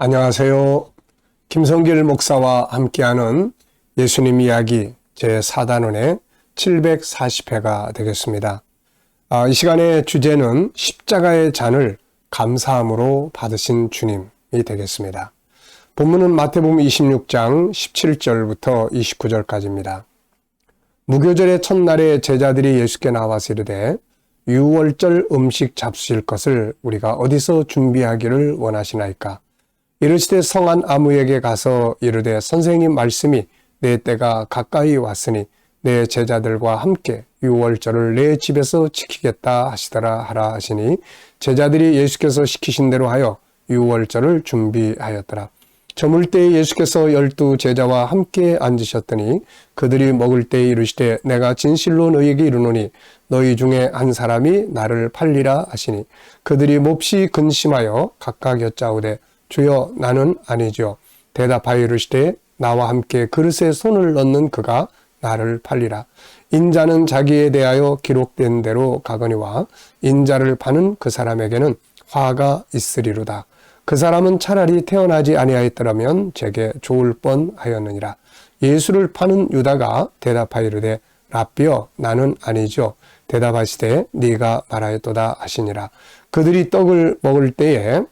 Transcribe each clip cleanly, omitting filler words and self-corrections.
안녕하세요. 김성길 목사와 함께하는 예수님 이야기 제4단원의 740회가 되겠습니다. 이 시간의 주제는 십자가의 잔을 감사함으로 받으신 주님이 되겠습니다. 본문은 마태복음 26장 17절부터 29절까지입니다. 무교절의 첫날에 제자들이 예수께 나와서 이르되 유월절 음식 잡수실 것을 우리가 어디서 준비하기를 원하시나이까? 이르시되 성한 아무에게 가서 이르되 선생님 말씀이 내 때가 가까이 왔으니 내 제자들과 함께 유월절을 내 집에서 지키겠다 하시더라 하라 하시니 제자들이 예수께서 시키신 대로 하여 유월절을 준비하였더라. 저물 때에 예수께서 12 제자와 함께 앉으셨더니 그들이 먹을 때에 이르시되 내가 진실로 너희에게 이르노니 너희 중에 한 사람이 나를 팔리라 하시니 그들이 몹시 근심하여 각각 여짜오되 주여 나는 아니죠. 대답하여 이르시되 나와 함께 그릇에 손을 넣는 그가 나를 팔리라. 인자는 자기에 대하여 기록된 대로 가거니와 인자를 파는 그 사람에게는 화가 있으리로다. 그 사람은 차라리 태어나지 아니하였더라면 제게 좋을 뻔하였느니라. 예수를 파는 유다가 대답하여 이르되 랍비여 나는 아니죠. 대답하시되 네가 말하였도다 하시니라. 그들이 떡을 먹을 때에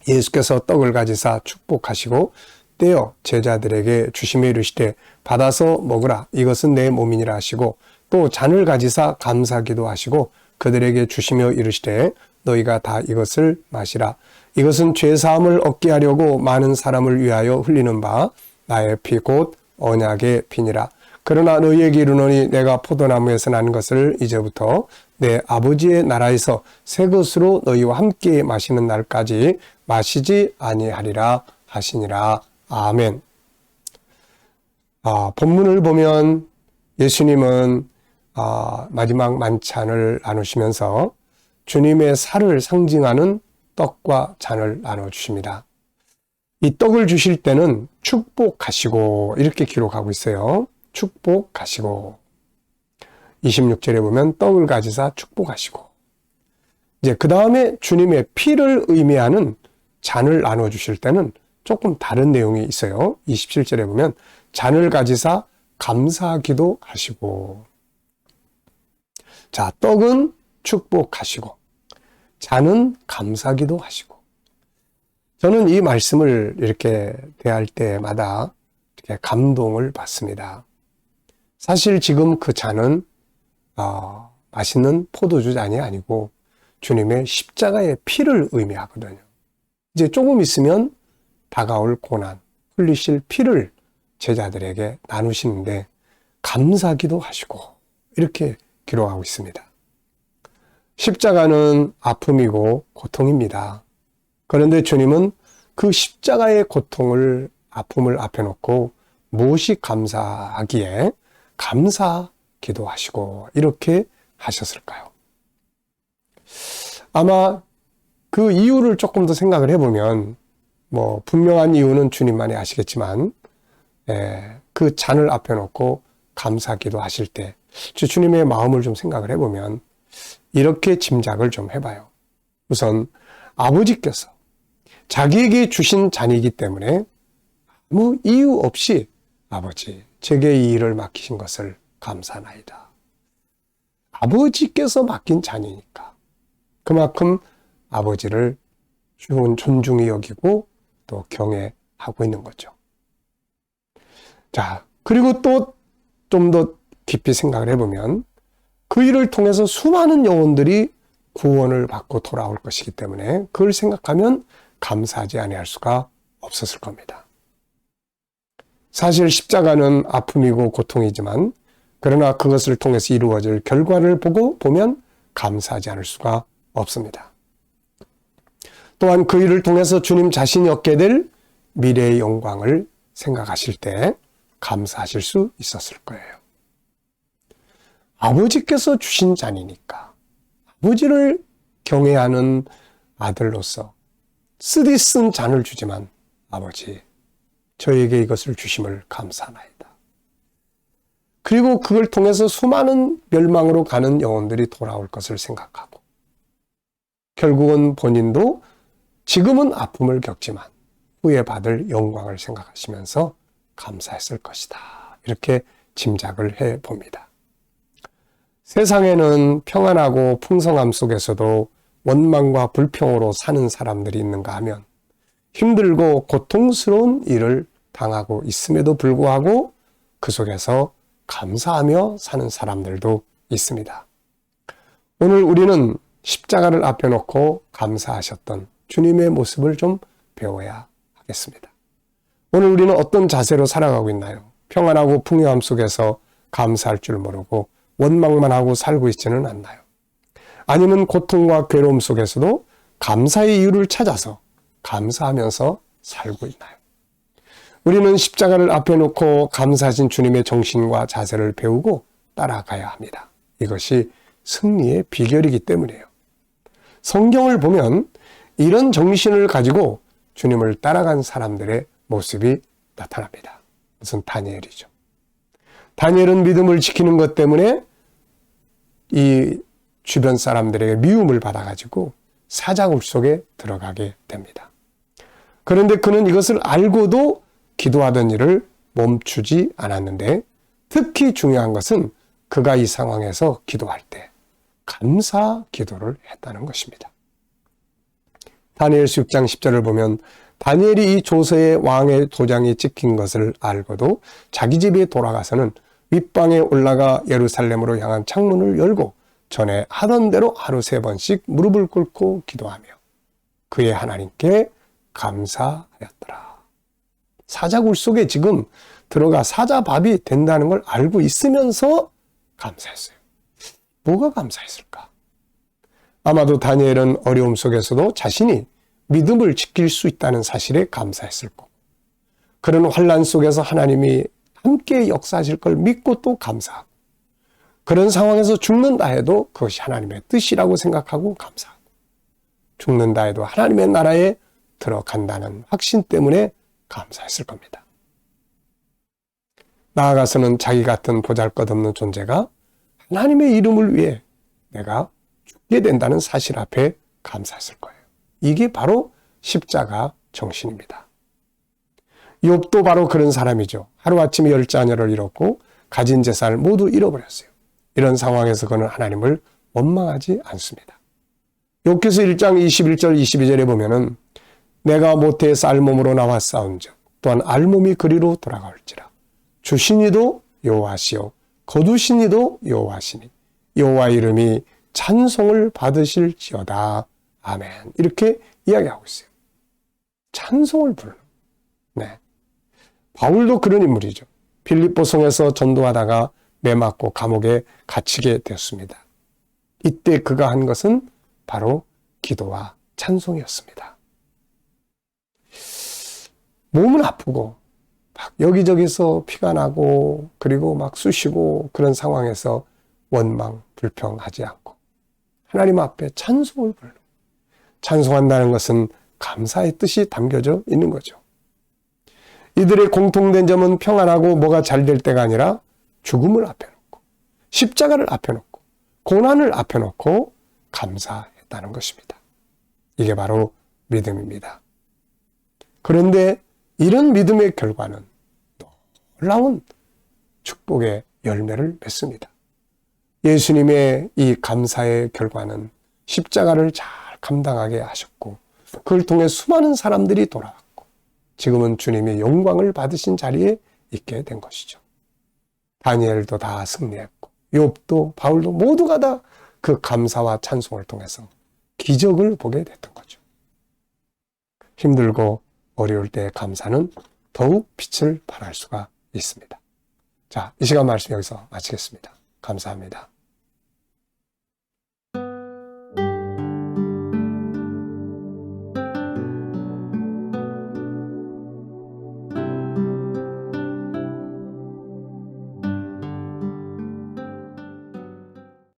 예수께서 떡을 가지사 축복하시고 떼어 제자들에게 주시며 이르시되 받아서 먹으라 이것은 내 몸이니라 하시고 또 잔을 가지사 감사기도 하시고 그들에게 주시며 이르시되 너희가 다 이것을 마시라 이것은 죄사함을 얻게 하려고 많은 사람을 위하여 흘리는 바 나의 피 곧 언약의 피니라. 그러나 너희에게 이르노니 내가 포도나무에서 난 것을 이제부터 내 아버지의 나라에서 새 것으로 너희와 함께 마시는 날까지 마시지 아니하리라 하시니라. 아멘. 본문을 보면 예수님은 마지막 만찬을 나누시면서 주님의 살을 상징하는 떡과 잔을 나눠주십니다. 이 떡을 주실 때는 축복하시고 이렇게 기록하고 있어요. 축복하시고 26절에 보면 떡을 가지사 축복하시고 이제 그 다음에 주님의 피를 의미하는 잔을 나눠주실 때는 조금 다른 내용이 있어요. 27절에 보면 잔을 가지사 감사기도 하시고 자 떡은 축복하시고 잔은 감사기도 하시고 저는 이 말씀을 이렇게 대할 때마다 이렇게 감동을 받습니다. 사실 지금 그 잔은 맛있는 포도주 잔이 아니고 주님의 십자가의 피를 의미하거든요. 이제 조금 있으면 다가올 고난, 흘리실 피를 제자들에게 나누시는데 감사기도 하시고 이렇게 기록하고 있습니다. 십자가는 아픔이고 고통입니다. 그런데 주님은 그 십자가의 고통을 아픔을 앞에 놓고 무엇이 감사하기에 감사기도 하시고 이렇게 하셨을까요? 아마 그 이유를 조금 더 생각을 해보면 분명한 이유는 주님만이 아시겠지만 그 잔을 앞에 놓고 감사기도 하실 때 주님의 마음을 좀 생각을 해보면 이렇게 짐작을 좀 해봐요. 우선 아버지께서 자기에게 주신 잔이기 때문에 아무 이유 없이 아버지 제게 이 일을 맡기신 것을 감사하나이다. 아버지께서 맡긴 잔이니까 그만큼 아버지를 존중히 여기고 또 경외하고 있는 거죠. 자, 그리고 또 좀 더 깊이 생각을 해보면 그 일을 통해서 수많은 영혼들이 구원을 받고 돌아올 것이기 때문에 그걸 생각하면 감사하지 아니할 수가 없었을 겁니다. 사실 십자가는 아픔이고 고통이지만 그러나 그것을 통해서 이루어질 결과를 보면 감사하지 않을 수가 없습니다. 또한 그 일을 통해서 주님 자신이 얻게 될 미래의 영광을 생각하실 때 감사하실 수 있었을 거예요. 아버지께서 주신 잔이니까 아버지를 경외하는 아들로서 쓰디 쓴 잔을 주지만 아버지 저에게 이것을 주심을 감사하나이다. 그리고 그걸 통해서 수많은 멸망으로 가는 영혼들이 돌아올 것을 생각하고 결국은 본인도 지금은 아픔을 겪지만 후에 받을 영광을 생각하시면서 감사했을 것이다. 이렇게 짐작을 해 봅니다. 세상에는 평안하고 풍성함 속에서도 원망과 불평으로 사는 사람들이 있는가 하면 힘들고 고통스러운 일을 당하고 있음에도 불구하고 그 속에서 감사하며 사는 사람들도 있습니다. 오늘 우리는 십자가를 앞에 놓고 감사하셨던 주님의 모습을 좀 배워야 하겠습니다. 오늘 우리는 어떤 자세로 살아가고 있나요? 평안하고 풍요함 속에서 감사할 줄 모르고 원망만 하고 살고 있지는 않나요? 아니면 고통과 괴로움 속에서도 감사의 이유를 찾아서 감사하면서 살고 있나요? 우리는 십자가를 앞에 놓고 감사하신 주님의 정신과 자세를 배우고 따라가야 합니다. 이것이 승리의 비결이기 때문이에요. 성경을 보면 이런 정신을 가지고 주님을 따라간 사람들의 모습이 나타납니다. 무슨 다니엘이죠. 다니엘은 믿음을 지키는 것 때문에 이 주변 사람들에게 미움을 받아가지고 사자굴 속에 들어가게 됩니다. 그런데 그는 이것을 알고도 기도하던 일을 멈추지 않았는데 특히 중요한 것은 그가 이 상황에서 기도할 때 감사 기도를 했다는 것입니다. 다니엘서 6장 10절을 보면 다니엘이 이 조서에 왕의 도장이 찍힌 것을 알고도 자기 집에 돌아가서는 윗방에 올라가 예루살렘으로 향한 창문을 열고 전에 하던 대로 하루 3번씩 무릎을 꿇고 기도하며 그의 하나님께 감사하였더라. 사자굴 속에 지금 들어가 사자밥이 된다는 걸 알고 있으면서 감사했어요. 뭐가 감사했을까? 아마도 다니엘은 어려움 속에서도 자신이 믿음을 지킬 수 있다는 사실에 감사했을 거고 그런 환난 속에서 하나님이 함께 역사하실 걸 믿고 또 감사하고 그런 상황에서 죽는다 해도 그것이 하나님의 뜻이라고 생각하고 감사하고 죽는다 해도 하나님의 나라에 들어간다는 확신 때문에 감사했을 겁니다. 나아가서는 자기 같은 보잘것없는 존재가 하나님의 이름을 위해 내가 죽게 된다는 사실 앞에 감사했을 거예요. 이게 바로 십자가 정신입니다. 욥도 바로 그런 사람이죠. 하루아침에 10자녀를 잃었고 가진 재산을 모두 잃어버렸어요. 이런 상황에서 그는 하나님을 원망하지 않습니다. 욥기서 1장 21절 22절에 보면은 내가 모태에서 알몸으로 나와 싸운즉 또한 알몸이 그리로 돌아갈지라 주신 이도 여호와시요 거두신 이도 여호와시니 여호와 이름이 찬송을 받으실지어다. 아멘. 이렇게 이야기하고 있어요. 찬송을 부르는. 네. 바울도 그런 인물이죠. 빌립보 성에서 전도하다가 매맞고 감옥에 갇히게 되었습니다. 이때 그가 한 것은 바로 기도와 찬송이었습니다. 몸은 아프고 막 여기저기서 피가 나고 그리고 막 쑤시고 그런 상황에서 원망, 불평하지 않고 하나님 앞에 찬송을 부르는 찬송한다는 것은 감사의 뜻이 담겨져 있는 거죠. 이들의 공통된 점은 평안하고 뭐가 잘 될 때가 아니라 죽음을 앞에 놓고 십자가를 앞에 놓고 고난을 앞에 놓고 감사했다는 것입니다. 이게 바로 믿음입니다. 그런데 이런 믿음의 결과는 놀라운 축복의 열매를 맺습니다. 예수님의 이 감사의 결과는 십자가를 잘 감당하게 하셨고 그걸 통해 수많은 사람들이 돌아왔고 지금은 주님이 영광을 받으신 자리에 있게 된 것이죠. 다니엘도 다 승리했고 욥도 바울도 모두가 다 그 감사와 찬송을 통해서 기적을 보게 됐던 거죠. 힘들고 어려울 때의 감사는 더욱 빛을 발할 수가 있습니다. 자, 이 시간 말씀 여기서 마치겠습니다. 감사합니다.